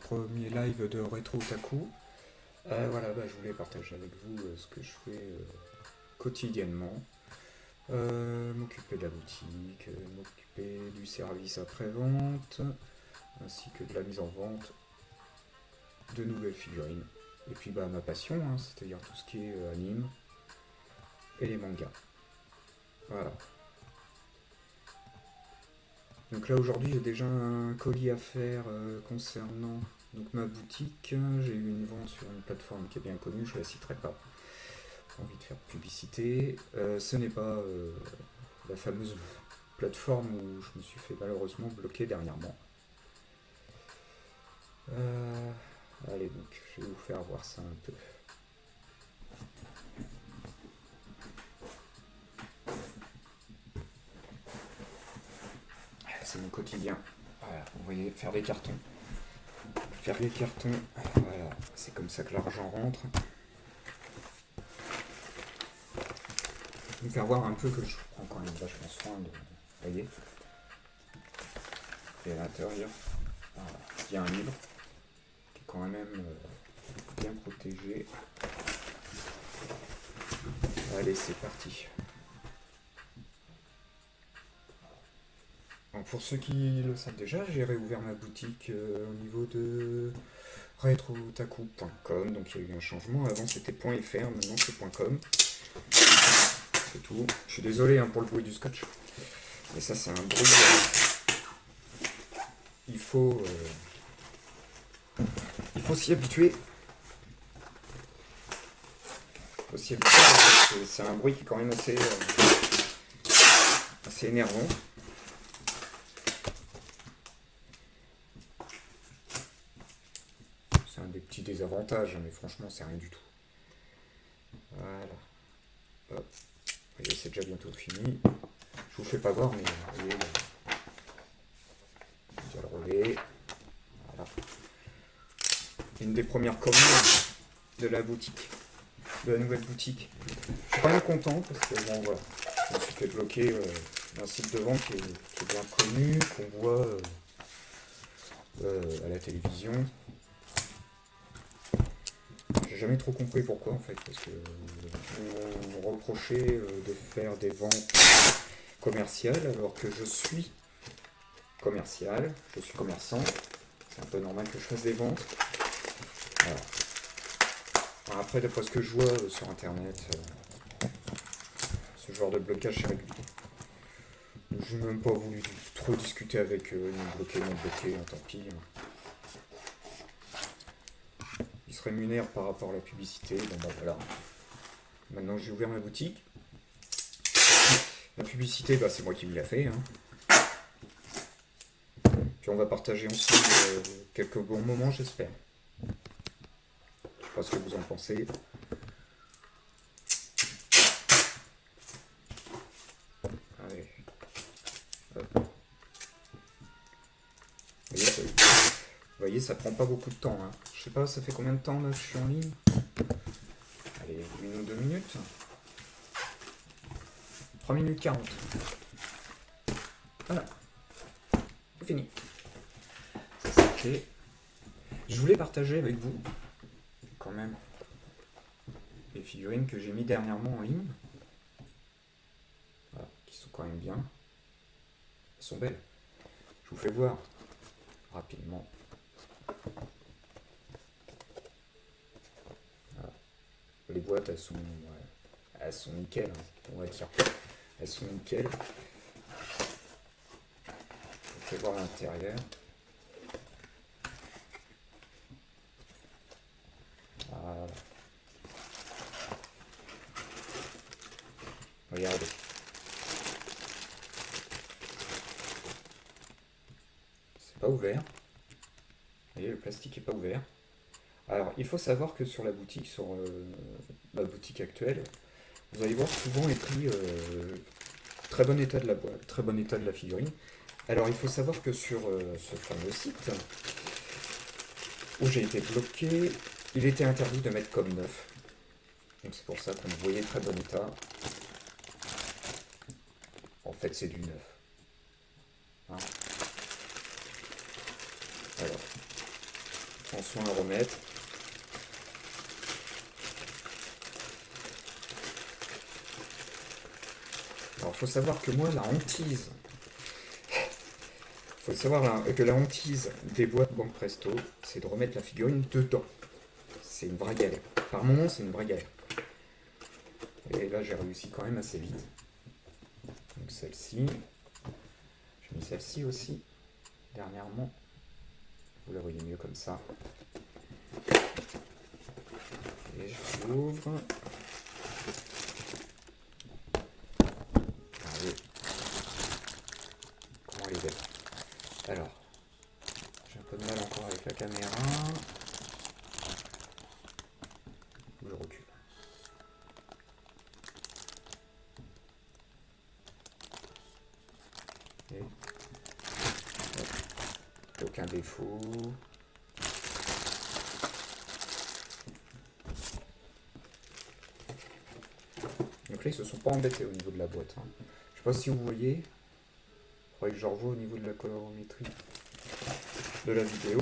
premier live de Rétro Otaku. Voilà, je voulais partager avec vous ce que je fais quotidiennement. M'occuper de la boutique, m'occuper du service après-vente, ainsi que de la mise en vente de nouvelles figurines. Et puis ma passion, c'est-à-dire tout ce qui est anime et les mangas. Voilà. Donc là aujourd'hui j'ai déjà un colis à faire concernant ma boutique. J'ai eu une vente sur une plateforme qui est bien connue, je ne la citerai pas. J'ai envie de faire publicité. Ce n'est pas la fameuse plateforme où je me suis fait malheureusement bloquer dernièrement. Allez, donc je vais vous faire voir ça un peu. C'est mon quotidien. Voilà, vous voyez, faire des cartons. Faire des cartons, voilà, c'est comme ça que l'argent rentre. Vous faire voir un peu que je prends quand même vachement soin de. Vous voyez. Et à l'intérieur, voilà, il y a un livre qui est quand même bien protégé. Allez, c'est parti. Donc pour ceux qui le savent déjà, j'ai réouvert ma boutique au niveau de retrootaku.com. Donc il y a eu un changement. Avant c'était .fr, maintenant c'est .com. C'est tout. Je suis désolé pour le bruit du scotch. Mais ça c'est un bruit. Il faut s'y habituer. C'est un bruit qui est quand même assez énervant. C'est un des petits désavantages, mais franchement c'est rien du tout. Voilà. Hop. Vous voyez, c'est déjà bientôt fini. Je vous fais pas voir, mais vous voyez, déjà le relais. Voilà. Une des premières commandes de la boutique, de la nouvelle boutique. Je suis pas bien content parce que bon voilà, je me suis fait bloquer d'un site de vente qui est bien connu, qu'on voit à la télévision. J'ai jamais trop compris pourquoi en fait, parce que on me reprochait de faire des ventes commerciales alors que je suis commercial, je suis commerçant, c'est un peu normal que je fasse des ventes. Voilà. Alors après, d'après ce que je vois sur internet, ce genre de blocage c'est régulier. Je n'ai même pas voulu trop discuter avec eux, ils m'ont bloqué, tant pis. Ils se rémunèrent par rapport à la publicité, bon voilà. Maintenant j'ai ouvert ma boutique. La publicité, c'est moi qui me l'ai fait. Puis on va partager ensemble quelques bons moments, j'espère. Je sais pas ce que vous en pensez. Allez. Hop. Vous voyez, ça prend pas beaucoup de temps. Je sais pas, ça fait combien de temps là que je suis en ligne? Allez, 1 ou 2 minutes. 3 minutes 40. Voilà. C'est fini. Ça c'est fait. Je voulais partager avec vous, quand même, les figurines que j'ai mis dernièrement en ligne. Voilà, qui sont quand même bien. Elles sont belles. Je vous fais voir rapidement. Voilà. Les boîtes, elles sont nickel, on va dire. Elles sont nickel. Je vous fais voir l'intérieur. Voilà. Regardez. C'est pas ouvert. Vous voyez, le plastique est pas ouvert. Alors, il faut savoir que sur la boutique, sur ma boutique actuelle, vous allez voir souvent écrit très bon état de la boîte, très bon état de la figurine. Alors, il faut savoir que sur ce fameux site, où j'ai été bloqué, il était interdit de mettre comme neuf. Donc c'est pour ça qu'on voyait très bon état. En fait, c'est du neuf. Alors, en soin à remettre. Alors, faut savoir que moi, la hantise, faut savoir que la hantise des boîtes Banque Presto, c'est de remettre la figurine dedans. C'est une vraie galère. Par moment, c'est une vraie galère. Et là, j'ai réussi quand même assez vite. Donc celle-ci. J'ai mis celle-ci aussi, dernièrement. Vous la voyez mieux comme ça. Et je l'ouvre. Allez. Comment elle est belle. Alors, j'ai un peu de mal encore avec la caméra. Je recule. Et aucun défaut. Donc là, ils se sont pas embêtés au niveau de la boîte. Hein. Je sais pas si vous voyez. Il faudrait que je revoie au niveau de la colorimétrie de la vidéo.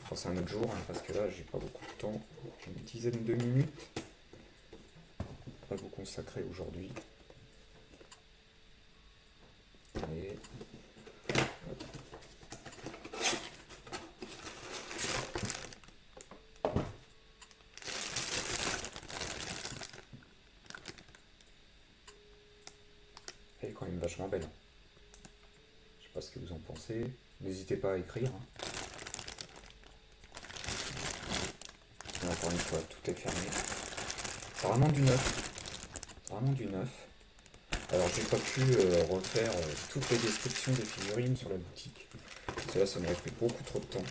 Enfin, c'est un autre jour, hein, parce que là, j'ai pas beaucoup de temps. J'ai une dizaine de minutes à vous consacrer aujourd'hui. Et elle est quand même vachement belle. Je sais pas ce que vous en pensez. N'hésitez pas à écrire. Hein. Et encore une fois, tout est fermé. C'est vraiment du neuf. C'est vraiment du neuf. Alors j'ai pas pu refaire toutes les descriptions des figurines sur la boutique. Parce que là, ça m'aurait pris beaucoup trop de temps.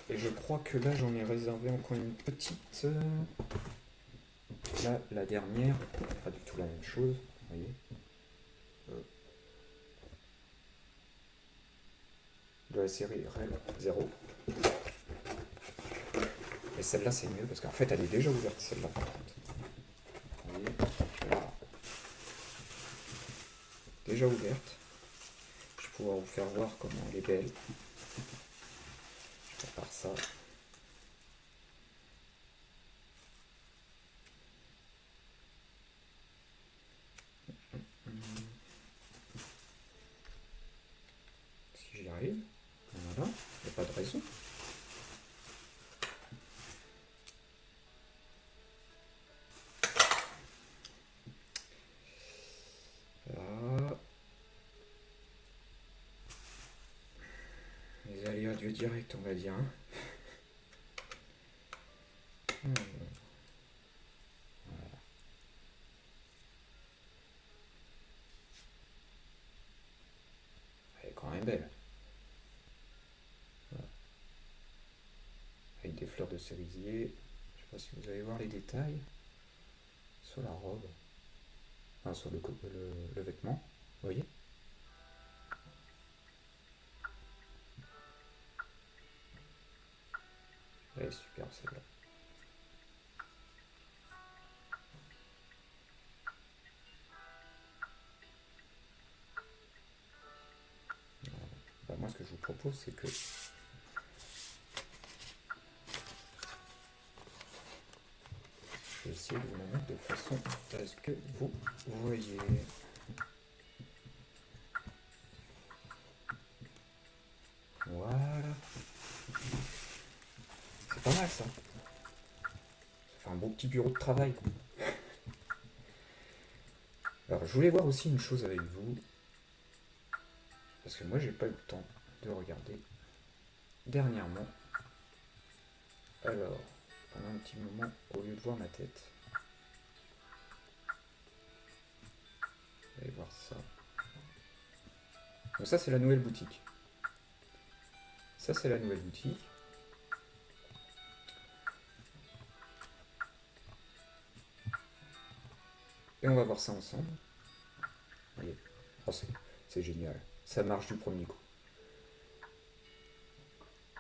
Et je crois que là, j'en ai réservé encore une petite. Là, la dernière, pas du tout la même chose, vous voyez. De la série REL 0. Et celle-là, c'est mieux parce qu'en fait, elle est déjà ouverte, celle-là, par contre. Vous voyez, voilà. Déjà ouverte. Je vais pouvoir vous faire voir comment elle est belle. Je prépare ça. Si j'y arrive. Voilà, il n'y a pas de raison. Là. Les aléas du direct, on va dire. Hein. Voilà. Elle est quand même belle. Voilà. Avec des fleurs de cerisier. Je sais pas si vous allez voir les détails sur la robe. Enfin, sur le vêtement. Vous voyez? Elle est superbe celle-là. Bah, moi, ce que je vous propose, c'est que je vais essayer de vous la mettre de façon à ce que vous voyez. Voilà. C'est pas mal ça. Ça fait un beau petit bureau de travail. Alors, je voulais voir aussi une chose avec vous. Parce que moi, j'ai pas eu le temps de regarder dernièrement. Alors, pendant un petit moment, au lieu de voir ma tête, allez voir ça. Donc ça, c'est la nouvelle boutique. Ça, c'est la nouvelle boutique. Et on va voir ça ensemble. Vous voyez, oh, c'est génial. Ça marche du premier coup.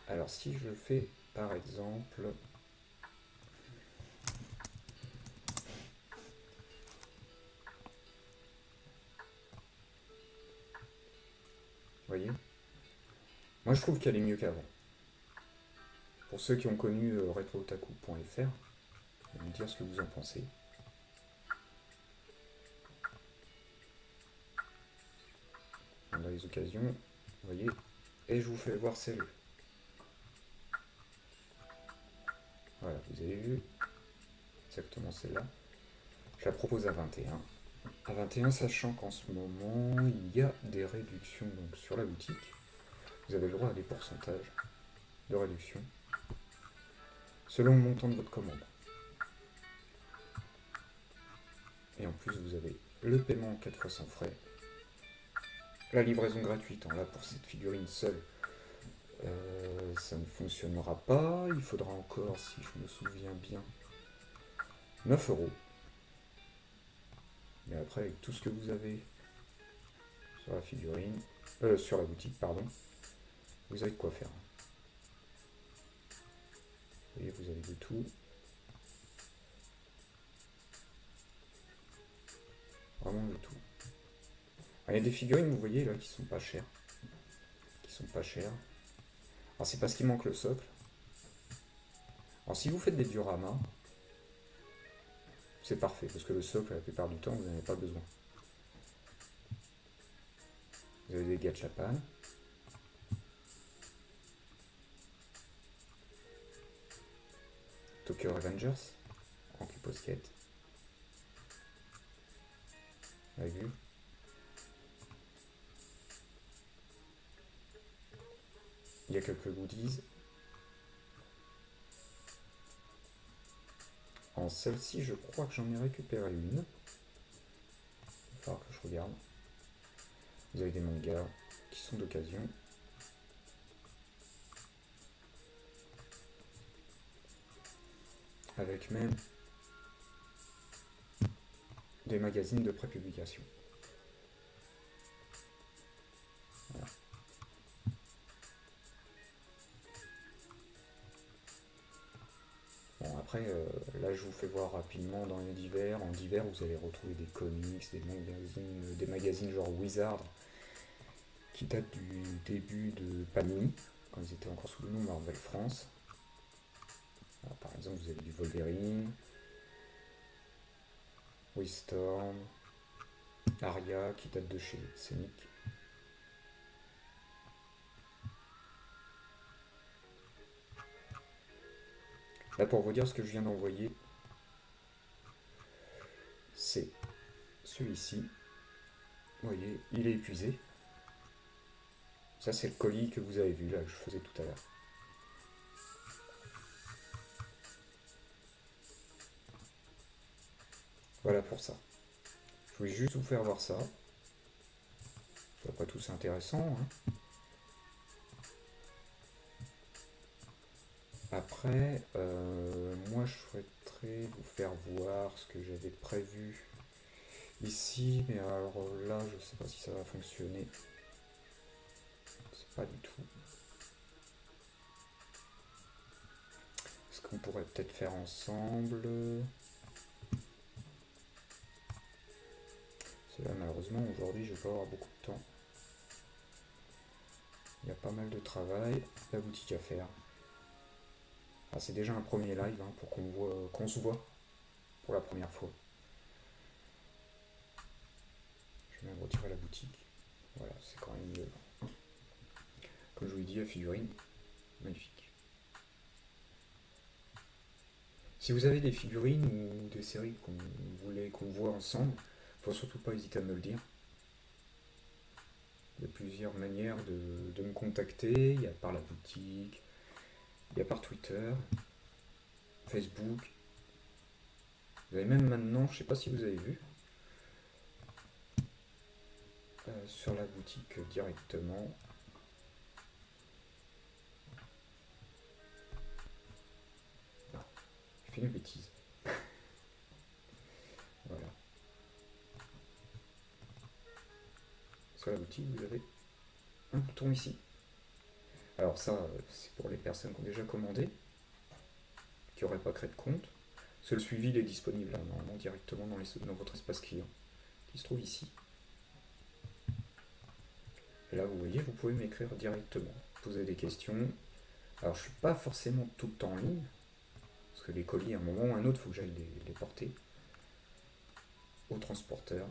Alors, si je fais, par exemple... Vous voyez, Moi, je trouve qu'elle est mieux qu'avant. Pour ceux qui ont connu retrootaku.fr, vous me dire ce que vous en pensez. Dans les occasions, vous voyez, et je vous fais voir celle. Voilà, vous avez vu, exactement celle-là. Je la propose à 21. À 21, sachant qu'en ce moment, il y a des réductions donc, sur la boutique. Vous avez le droit à des pourcentages de réduction selon le montant de votre commande. Et en plus, vous avez le paiement en 4 fois sans frais, la livraison gratuite. Là, pour cette figurine seule, ça ne fonctionnera pas. Il faudra encore, si je me souviens bien, 9 euros. Mais après, avec tout ce que vous avez sur la figurine, sur la boutique, pardon, vous avez de quoi faire. Vous voyez, vous avez de tout. Vraiment de tout. Il y a des figurines, vous voyez, là, qui sont pas chères. Alors, c'est parce qu'il manque le socle. Alors, si vous faites des dioramas, c'est parfait, parce que le socle, la plupart du temps, vous n'en avez pas besoin. Vous avez des gachapan. Tokyo Revengers, en Posket. Vous avez vu? Il y a quelques goodies. En celle-ci, je crois que j'en ai récupéré une. Il va falloir que je regarde. Vous avez des mangas qui sont d'occasion. Avec même des magazines de prépublication. Voilà. Bon, après, là je vous fais voir rapidement dans les divers. En divers, vous allez retrouver des comics, des magazines genre Wizard, qui datent du début de Panini, quand ils étaient encore sous le nom Marvel France. Alors, par exemple, vous avez du Wolverine, Wistorm, Aria, qui date de chez Scénic. Là, pour vous dire ce que je viens d'envoyer, c'est celui-ci. Vous voyez, il est épuisé. Ça, c'est le colis que vous avez vu, là, que je faisais tout à l'heure. Voilà pour ça. Je voulais juste vous faire voir ça. Après tout, c'est intéressant. Hein. Après, moi, je souhaiterais vous faire voir ce que j'avais prévu ici. Mais alors là, je sais pas si ça va fonctionner. C'est pas du tout. Ce qu'on pourrait peut-être faire ensemble. Là, malheureusement, aujourd'hui, je vais pas avoir beaucoup de temps. Il y a pas mal de travail, la boutique à faire. Ah, c'est déjà un premier live hein, pour qu'on se voit pour la première fois. Je vais même retirer la boutique. Voilà, c'est quand même mieux. Comme je vous l'ai dit, la figurine, magnifique. Si vous avez des figurines ou des séries qu'on voulait qu'on voit ensemble, faut surtout pas hésiter à me le dire. Il y a plusieurs manières de me contacter. Il y a par la boutique, il y a par Twitter, Facebook. Vous avez même maintenant, je ne sais pas si vous avez vu, sur la boutique directement. Ah, j'ai fait une bêtise. Voilà. Sur la boutique, vous avez un bouton ici. Alors ça, c'est pour les personnes qui ont déjà commandé, qui n'auraient pas créé de compte. Le suivi il est disponible là, normalement directement dans votre espace client, qui se trouve ici. Et là, vous voyez, vous pouvez m'écrire directement. Vous poser des questions. Alors je suis pas forcément tout le temps en ligne, parce que les colis, à un moment ou à un autre, il faut que j'aille les porter au transporteur.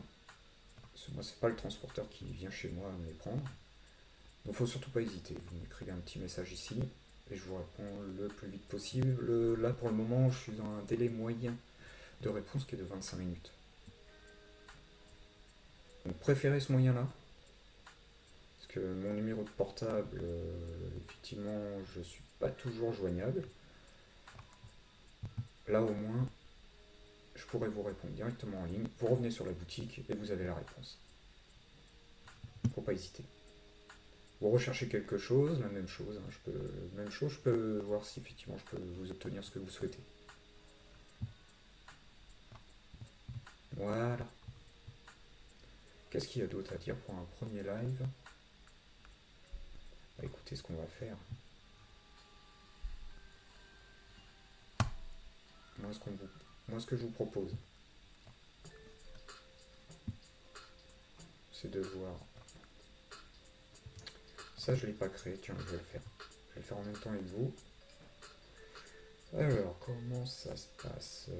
Parce que moi, c'est pas le transporteur qui vient chez moi me les prendre. Donc faut surtout pas hésiter. Vous m'écrivez un petit message ici et je vous réponds le plus vite possible. Là pour le moment, je suis dans un délai moyen de réponse qui est de 25 minutes. Donc préférez ce moyen-là. Parce que mon numéro de portable, effectivement, je suis pas toujours joignable. Là au moins, je pourrais vous répondre directement en ligne. Vous revenez sur la boutique et vous avez la réponse. Faut pas hésiter. Vous recherchez quelque chose, la même chose, hein, je peux voir si effectivement je peux vous obtenir ce que vous souhaitez. Voilà. Qu'est-ce qu'il y a d'autre à dire pour un premier live? Bah, écoutez ce qu'on va faire. Moi, ce que je vous propose, c'est de voir. Ça, je ne l'ai pas créé, tiens, je vais le faire. Je vais le faire en même temps avec vous. Alors, comment ça se passe?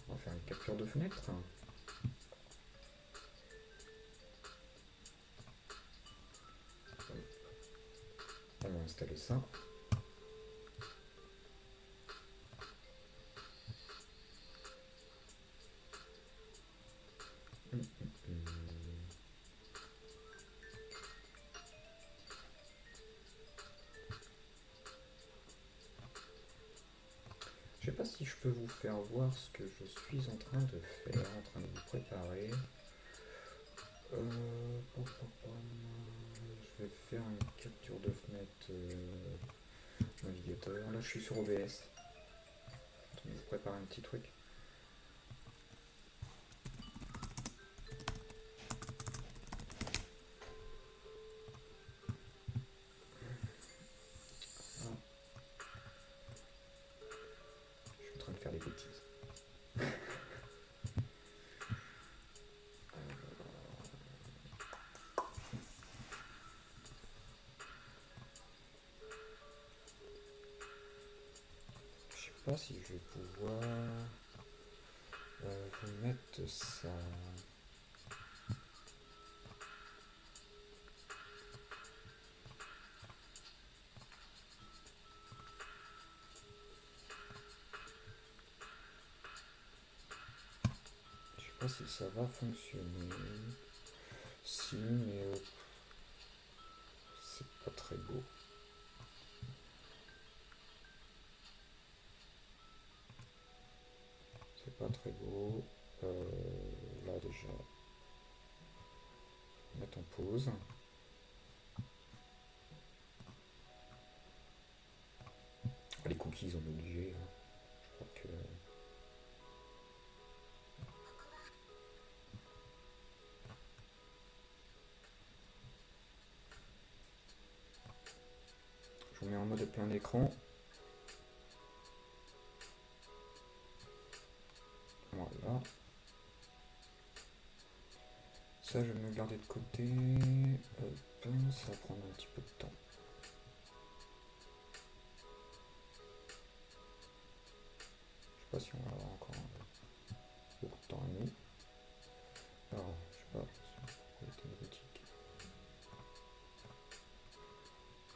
On va faire une capture de fenêtre. On va installer ça. Je sais pas si je peux vous faire voir ce que je suis en train de faire, en train de vous préparer. Je vais faire une capture de fenêtre navigateur. Là, je suis sur OBS. Je vais vous préparer un petit truc. Je suis en train de faire des bêtises. Je sais pas si je vais pouvoir vous mettre ça. Je sais pas si ça va fonctionner. Si, mais c'est pas très beau. C'est pas très beau. Là déjà, mettre en pause. Les cookies, on est obligé. Je crois que. Je vous mets en mode plein écran. Voilà. Ça, je vais me le garder de côté. Hop, ça va prendre un petit peu de temps. Je sais pas si on va avoir encore beaucoup de temps à nous. Alors, je sais pas, propriété de boutique.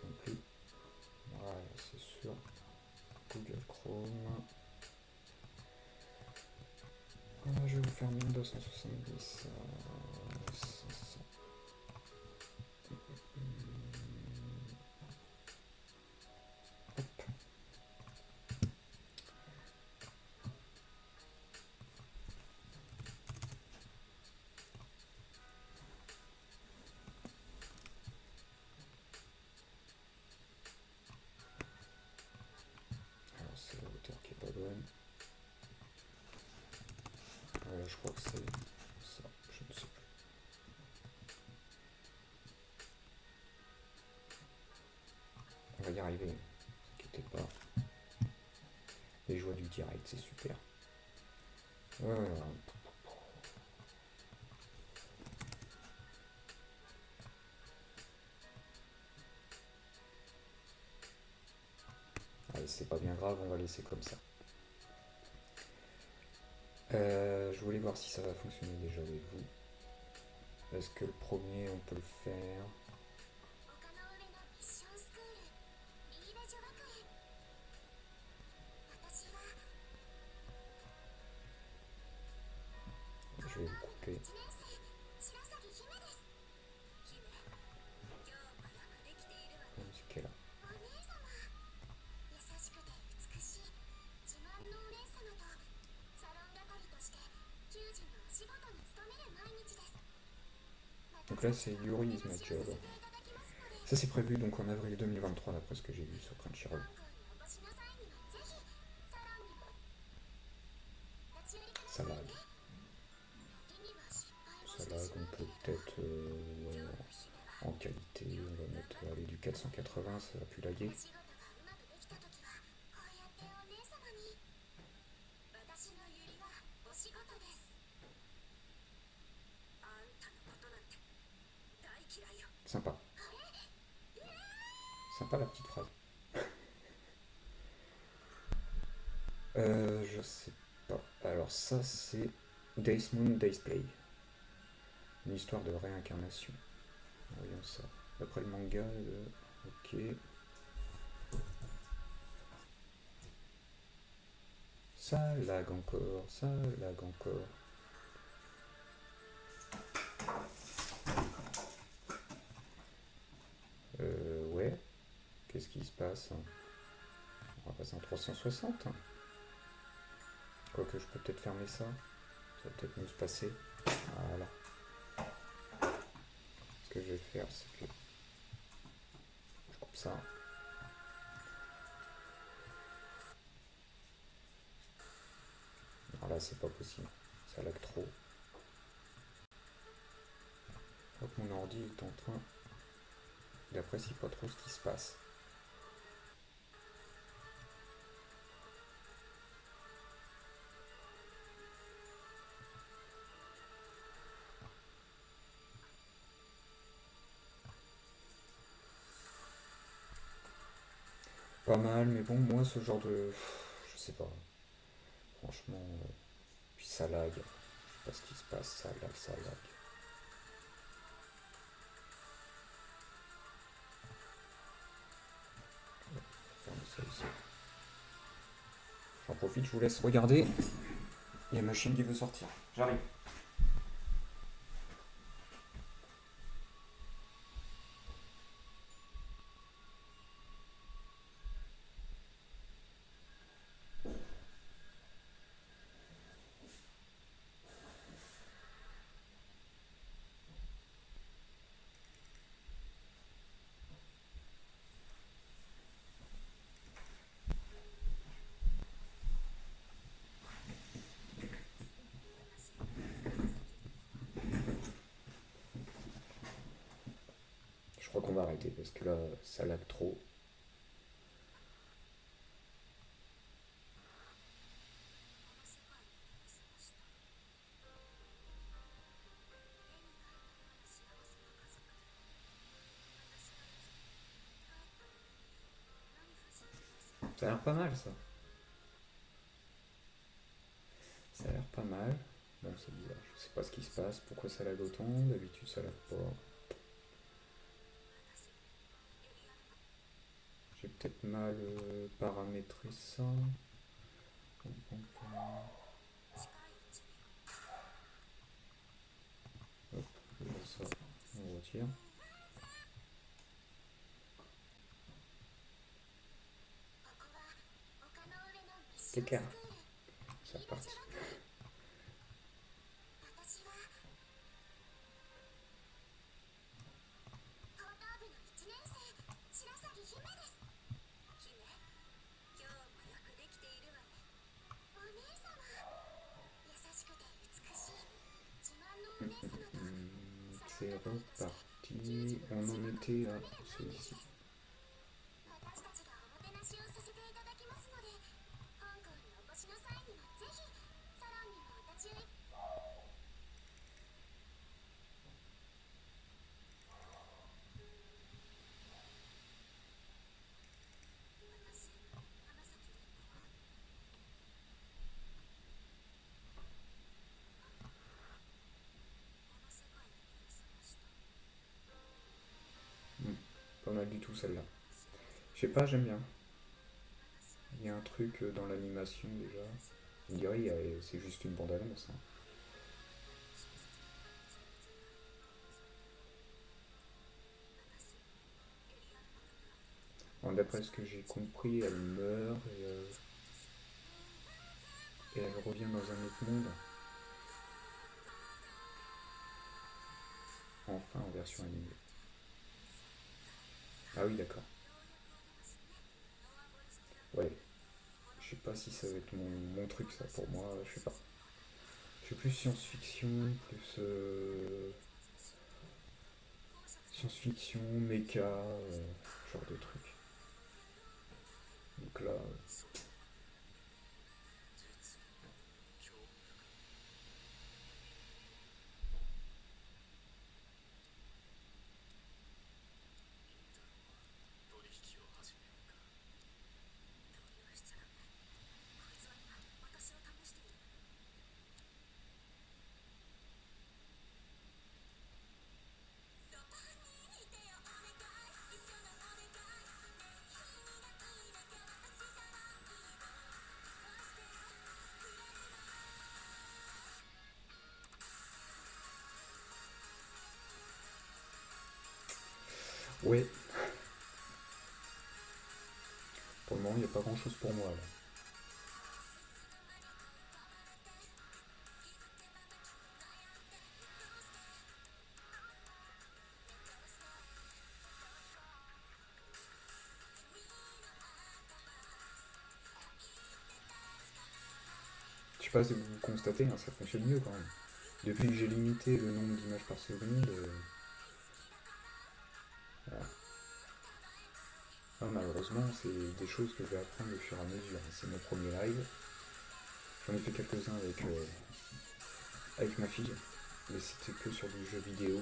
Non plus. Voilà, c'est sûr. Google Chrome. Je vais vous faire 1270. 500. Hop. Alors c'est la hauteur qui est pas bonne. Je crois que c'est ça, je ne sais plus. On va y arriver, ne vous inquiétez pas. Les joies du direct, c'est super. Voilà. c'est pas bien grave, on va laisser comme ça. Je voulais voir si ça va fonctionner déjà avec vous. Est-ce que le premier, on peut le faire? Je vais vous couper. La musique est là. Donc là, c'est Yuri is my job. Ça, c'est prévu donc en avril 2023, d'après ce que j'ai vu sur Crunchyroll. Ça lag. Ça lag, on peut peut-être ouais, en qualité, on va mettre allez, du 480, ça va plus laguer. Sympa. Sympa la petite phrase. Je sais pas. Alors ça c'est Days Moon, Days Play. Une histoire de réincarnation. Voyons ça. D'après le manga, ok. Ça lag encore, ça lag encore. Ouais. Qu'est-ce qui se passe? On va passer en 360. Quoique je peux peut-être fermer ça. Ça va peut-être mieux se passer. Voilà. Ce que je vais faire, c'est que je coupe ça. Alors là, c'est pas possible. Ça lag trop. Donc mon ordi est en train... Il apprécie pas trop ce qui se passe. Pas mal, mais bon, moi, ce genre de... Je sais pas. Franchement... Puis ça lag. Je sais pas ce qui se passe. Ça lag, ça lag. Ferme ça ici. J'en profite, je vous laisse regarder. Il y a ma chienne qui veut sortir. J'arrive. Je crois qu'on va arrêter parce que là, ça lag trop. Ça a l'air pas mal, ça. Ça a l'air pas mal. Bon, c'est bizarre. Je sais pas ce qui se passe. Pourquoi ça lag autant? D'habitude, ça lag pas. J'ai peut-être mal paramétré ça. Hop, ça, on retire. Quelqu'un. C'est reparti. C'est reparti. On en était à celui-ci. pas mal du tout celle-là. Je sais pas, j'aime bien. Il y a un truc dans l'animation déjà. On dirait c'est juste une bande-annonce, hein. Bon, d'après ce que j'ai compris, elle meurt et elle revient dans un autre monde. Enfin en version animée. Ah oui, d'accord. Ouais. Je sais pas si ça va être mon truc, ça. Pour moi, je sais pas. Je suis plus science-fiction, plus science-fiction, méca, genre de truc. Donc là, ouais, pour le moment, il n'y a pas grand-chose pour moi là. Je sais pas si vous constatez, hein, ça fonctionne mieux quand même. Depuis que j'ai limité le nombre d'images par seconde, voilà. Ah, malheureusement, c'est des choses que je vais apprendre au fur et à mesure. C'est mon premier live. J'en ai fait quelques-uns avec ma fille, mais c'était que sur des jeux vidéo.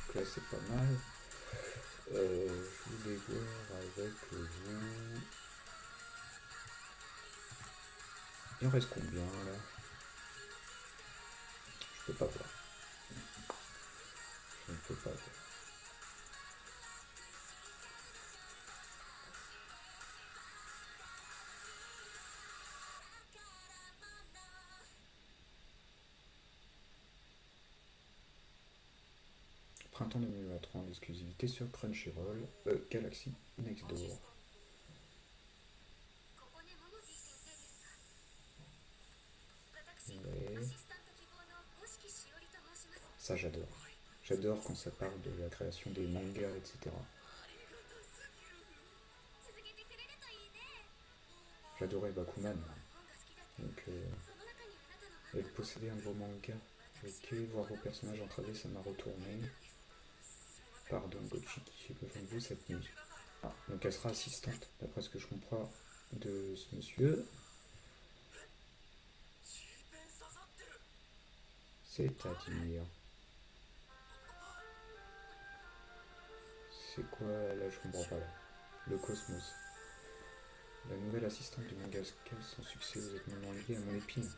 Donc là, c'est pas mal. Je voulais voir avec vous. Il en reste combien là? Je peux pas voir. Je ne peux pas voir. Printemps 2023 en exclusivité sur Crunchyroll, Galaxy Next Door. Ouais. Ça j'adore. J'adore quand ça parle de la création des mangas, etc. J'adorais Bakuman. Donc, et posséder un de vos mangas. Ok, voir vos personnages entravés, ça m'a retourné. Pardon, Gochiki, j'ai besoin de vous cette nuit. Ah, donc elle sera assistante, d'après ce que je comprends de ce monsieur. C'est-à-dire. C'est quoi là? Je comprends pas là. Le cosmos. La nouvelle assistante du mangaka sans succès, vous êtes maintenant lié à mon épine.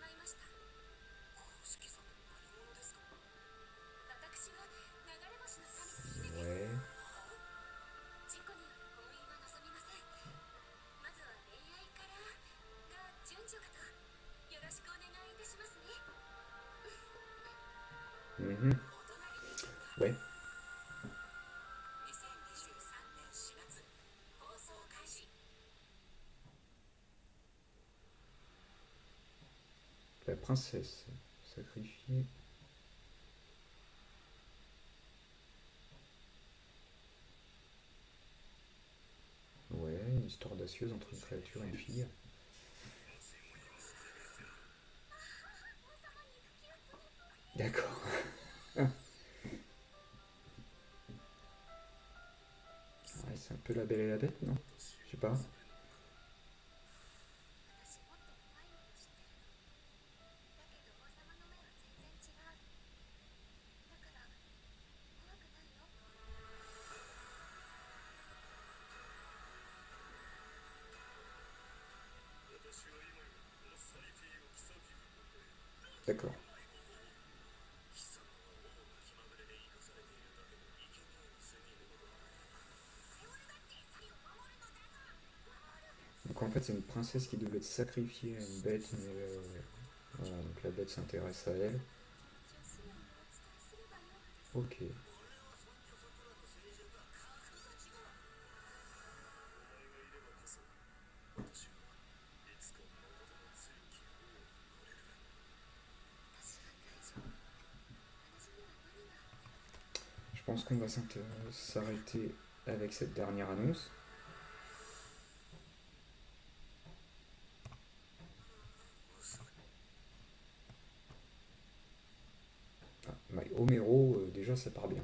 Ouais. Mhm. Ouais. La princesse sacrifiée. Ouais, une histoire audacieuse entre une créature et une fille. D'accord. Ouais, c'est un peu la belle et la bête, non? Je sais pas. D'accord. fait, c'est une princesse qui devait être sacrifiée à une bête, mais voilà, donc la bête s'intéresse à elle. Ok. Je pense qu'on va s'arrêter avec cette dernière annonce. Ah, My Homero, déjà ça part bien.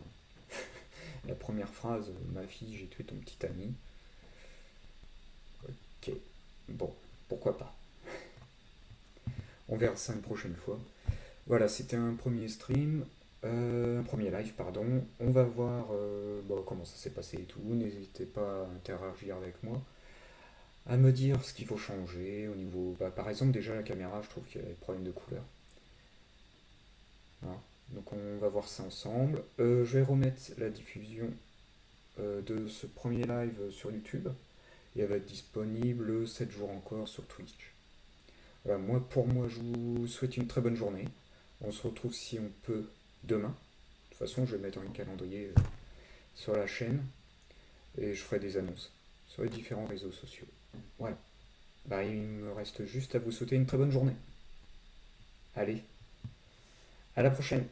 La première phrase, ma fille, j'ai tué ton petit ami. Ok, bon, pourquoi pas. On verra ça une prochaine fois. Voilà, c'était un premier stream, un premier live, pardon. On va voir bon, comment ça s'est passé et tout. N'hésitez pas à interagir avec moi, à me dire ce qu'il faut changer au niveau. Bah, par exemple, déjà la caméra, je trouve qu'il y a des problèmes de couleur. Voilà. Donc on va voir ça ensemble. Je vais remettre la diffusion de ce premier live sur YouTube et elle va être disponible 7 jours encore sur Twitch. Voilà, pour moi, je vous souhaite une très bonne journée. On se retrouve si on peut demain. De toute façon, je vais mettre un calendrier sur la chaîne et je ferai des annonces sur les différents réseaux sociaux. Voilà. Bah, il me reste juste à vous souhaiter une très bonne journée. Allez, à la prochaine.